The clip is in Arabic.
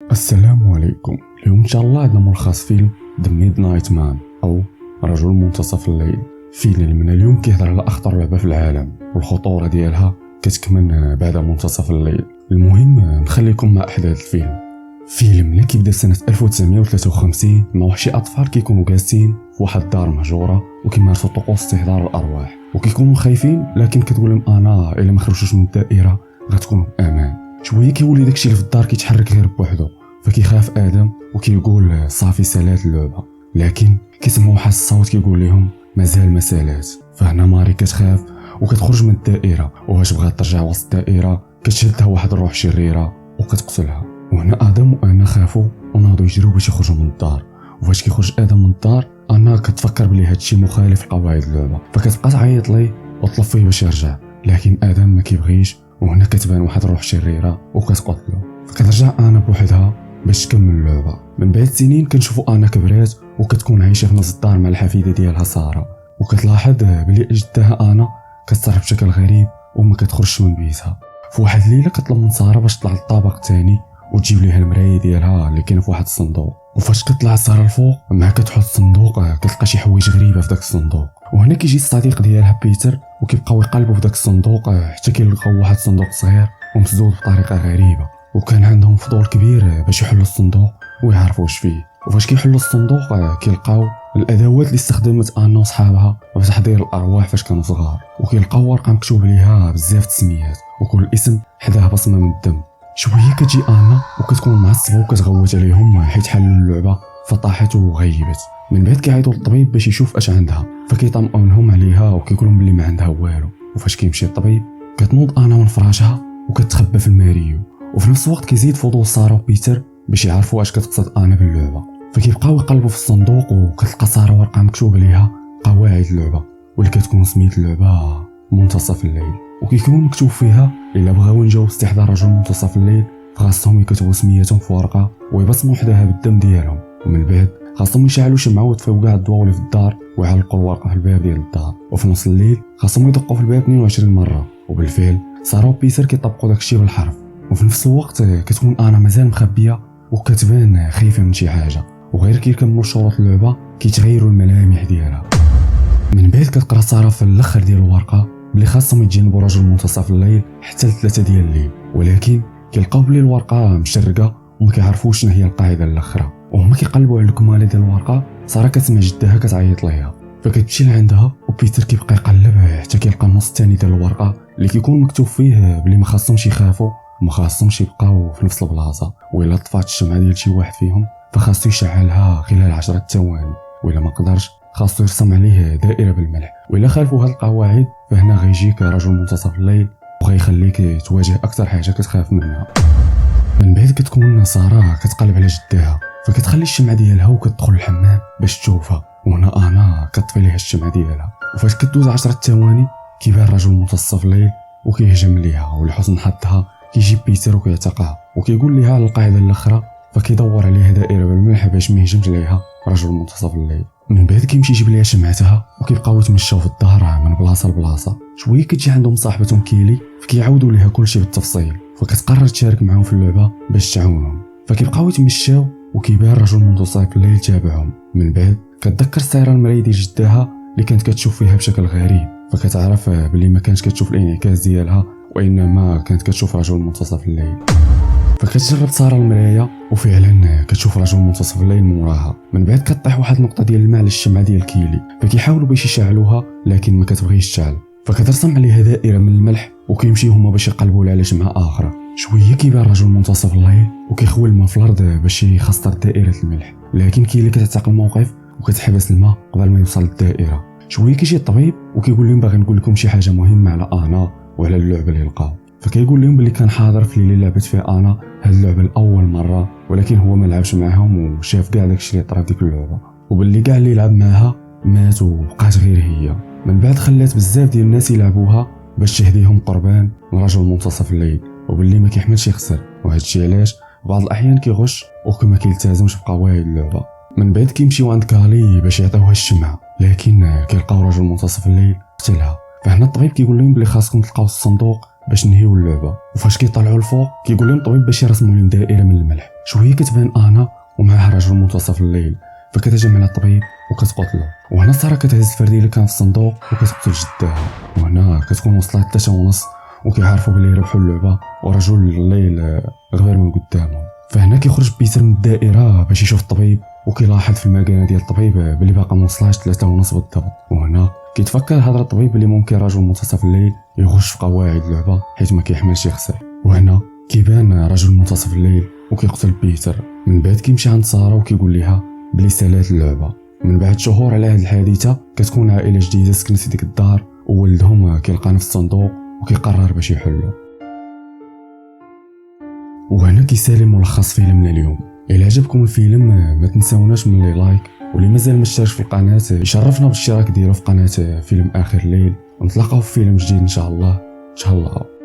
السلام عليكم. اليوم ان شاء الله عندنا ملخص فيلم The Midnight Man او رجل منتصف الليل. فيلم من اليوم كيهضر على اخطر لعبه في العالم والخطوره ديالها كتكمن بعد منتصف الليل. المهم نخليكم مع احداث الفيلم. فيلم اللي كيبدا سنه 1953 مع واحد شي اطفال كيكونوا جالسين في واحد الدار مهجوره وكيمارسوا طقوس استحضار الارواح وكيكونوا خايفين، لكن كتقول لهم انا الا ما خرجوش من الدائره غتكونوا بامان. شويه كيولي داكشي اللي في الدار كيتحرك غير بوحدو، فكيخاف ادم وكيقول صافي سالات اللعبه، لكن كيسمعوا واحد الصوت كيقول لهم مازال ما سالات. فهنا ماري كتخاف وكتخرج من الدائره، واش بغات ترجع وسط الدائره كتشدها واحد الروح شريره وكتقتلها. وهنا ادم وانا خافوا وناضوا يجريو باش يخرجوا من الدار. وفاش كيخرج ادم من الدار انا كتفكر بلي هادشي مخالف لقواعد اللعبه، فكتبقى تعيط ليه وطلب فيه باش يرجع، لكن ادم ما كيبغيش. وهنا كتبان واحد الروح شريره وكتقتلو، فكترجع انا بوحدها باش تكمل اللعبه. من بعد سنين كنشوفوا انا كبرات وكتكون عايشه في نص الدار مع الحفيده ديالها ساره، وكتلاحظ بلي جدها انا كتصرف بشكل غريب وما كتخرجش من بيتها. في واحد الليله كطلب من ساره باش تطلع للطابق الثاني وتجيب ليها المرايه ديالها اللي كاينه في واحد الصندوق. وفاش كتطلع ساره الفوق مع كتحط الصندوق كتلقى شي حوايج غريبه في داك الصندوق. وهنا كيجي الصديق ديالها بيتر وكيبقاو يقلبوا في داك الصندوق حتى كيلقاو واحد الصندوق صغير ومسدود بطريقه غريبه، وكان عندهم فضول كبير باش يحلوا الصندوق ويعرفوا واش فيه. وفاش كيحلوا الصندوق كيلقاو الادوات اللي استخدمت انا وصحابها في تحضير الارواح فاش كانوا صغار، وكيلقاو ورقه مكتوب عليها بزاف السميات وكل اسم حداه بصمه من الدم. شويه كتجي انا وكتكون معصبه وكتغوت عليهم حيت حلوا اللعبه فطاحت وغيبت. من بعد كيعيطوا للطبيب باش يشوف اش عندها، فكيطمئنهم عليها وكيقول لهم بلي ما عندها والو. وفاش كيمشي الطبيب كتنوض انا من فراشها وكتخبى في الماريو. وفي نفس الوقت كيزيد فضول ساره وبيتر باش يعرفوا اش كتقصد انا باللعبه، فكيبقاو يقلبوا في الصندوق وكتلقى ساره ورقه مكتوب عليها قواعد اللعبه واللي كتكون سميت اللعبه منتصف الليل، وكيكون مكتوب فيها الا بغاو ينجاو استحضار رجل منتصف الليل خاصهم يكتبوا سميتهم في ورقه ويبصموا حداها بالدم ديالهم، ومن بعد خاصهم يشعلوا شمعه ويطفيو كاع الضوء اللي في الدار ويعلقوا الورقه في الباب ديال الدار. وفي نص الليل خاصهم يدقوا في الباب 22 مره، وبالفعل ساره وبيتر كيطبقوا داكشي بالحرف. وفي نفس الوقت كتكون انا مازال مخبيه وكتبان خايفه من شي حاجه، وغير كيكملوا شروط اللعبه كيتغيروا الملامح ديالها. من بعد كتقرا ساره في الاخر ديال الورقه بلي خاصهم يتجنبوا رجل منتصف الليل حتى 3 ديال الليل، ولكن كيلقاو بلي الورقه مشرقه وما كيعرفوش شنو هي القاعده الاخرى. وهما كيقلبوا على الكماله ديال الورقه ساره كتسمع جدها كتعيط ليها، فكتمشي لعندها وبيتر كيبقى يقلب حتى كيلقى النص الثاني ديال الورقه اللي كيكون مكتوب فيه بلي ما خاصهمش يخافوا وما خاصهمش يبقاو في نفس البلاصه، والا طفات الشمعه ديال شي واحد فيهم فخاصو يشعلها خلال 10 ثواني، والا ما قدرش خاصو يرسم عليه دائره بالملح. والا خالفوا هاد القواعد فهنا غيجيك رجل منتصف الليل وغيخليك تواجه اكثر حاجه كتخاف منها. من بعد كتكون ساره كتقلب على جدها فكتخلي الشمعه ديالها وكتدخل الحمام باش تشوفها، وهنا انا كطفي ليها الشمعه ديالها. وفاش كدوز 10 ثواني كيبان رجل منتصف الليل وكيهجم ليها، ولحسن حظها كيجيب بيتر وكيعتقها وكيقول لها القاعده الاخرى، فكيدور عليها دائره بالملح باش ما يهجمش عليها رجل منتصف الليل. من بعد كيمشي يجيب ليها شمعتها وكيبقاو يتمشاو في الدار من بلاصه لبلاصه. شويه كتجي عندهم صاحبتهم كيلي فكيعاودوا ليها كلشي بالتفصيل، فكتقرر تشارك معهم في اللعبه باش تعاونهم. فكيبقاو يتمشاو وكيبان رجل منتصف الليل تابعهم. من بعد كتذكر ساره المرايه ديال جدها اللي كانت كتشوف فيها بشكل غريب، فكتعرف بلي ما كانتش كتشوف الانعكاس ديالها وانما كانت كتشوف رجل منتصف الليل. فكتجرب ساره المرايه وفعلا كتشوف رجل منتصف الليل موراها. من بعد كطيح واحد النقطه ديال الماء على الشمعه ديال كيلي، فكيحاولوا باش يشعلوها لكن ما كتبغيش تشعل، فكترسم عليها دائره من الملح وكيمشيو هما باش يقلبوا على شمعه اخرى. شويه كيبان رجل منتصف الليل وكيخوي الماء في الارض باش يخسر دائره الملح، لكن كيلي كتعتق الموقف وكتحبس الماء قبل ما يوصل للدائره. شويه كيجي الطبيب وكيقول لهم باغي نقول لكم شي حاجه مهمه على انا وعلى اللعبه اللي لقاو، فكيقول لهم بلي كان حاضر في الليله اللي لعبت فيها انا هاد اللعبه لاول مره، ولكن هو ما لعبش معاهم وشاف كاع داكشي اللي طرا في ديك اللعبه، وباللي كاع اللي لعب معاها مات وبقات غير هي. من بعد خلات بزاف ديال الناس يلعبوها باش تهديهم قربان من رجل منتصف الليل، وباللي ما كيحملش يخسر، وهادشي علاش بعض الاحيان كيغش وكما كيلتزمش بقواعد اللعبه. من بعد كيمشيو عند كالي باش يعطيوها الشمعه، لكن كيلقاو رجل منتصف الليل قتلها. فهنا الطبيب كيقول لهم بلي خاصكم تلقاو الصندوق باش نهيو اللعبه. وفاش كيطلعوا الفوق كيقول لهم الطبيب باش يرسموا لهم دائره من الملح. شويه كتبان انا ومعها رجل منتصف الليل، فكتهجم على الطبيب وكتقتله. وهنا ساره كتهز فردي اللي كان في الصندوق وكتقتل جداها. وهنا كتكون وصلت 3:30 وكيعرفوا بلي ربحوا اللعبه ورجل الليل غير من قدامهم. فهنا كيخرج بيتر من الدائره باش يشوف الطبيب، وكيلاحظ في المكانه ديال الطبيب بلي باقا ما وصلهاش 3:30 بالضبط. وهنا كيتفكر هذا الطبيب بلي ممكن رجل منتصف الليل يخش في قواعد اللعبه حيت ما كيحملش يخسر. وهنا كيبان رجل منتصف الليل وكيقتل بيتر. من بعد كيمشي عند ساره وكيقول لها بلي سالات اللعبه. من بعد شهور على هذه الحادثه كتكون عائله جديده سكنت في ديك الدار، وولدهم كيلقى نفس الصندوق وكيقرر باش يحلو. وهنا كيسالي ملخص فيلمنا اليوم. الى عجبكم الفيلم ما تنساوناش من لي لايك، واللي مازال ما اشتركش في القناه يشرفنا بالاشتراك ديالو في قناه فيلم اخر الليل. ونتلاقاو في فيلم جديد ان شاء الله. تهلاو.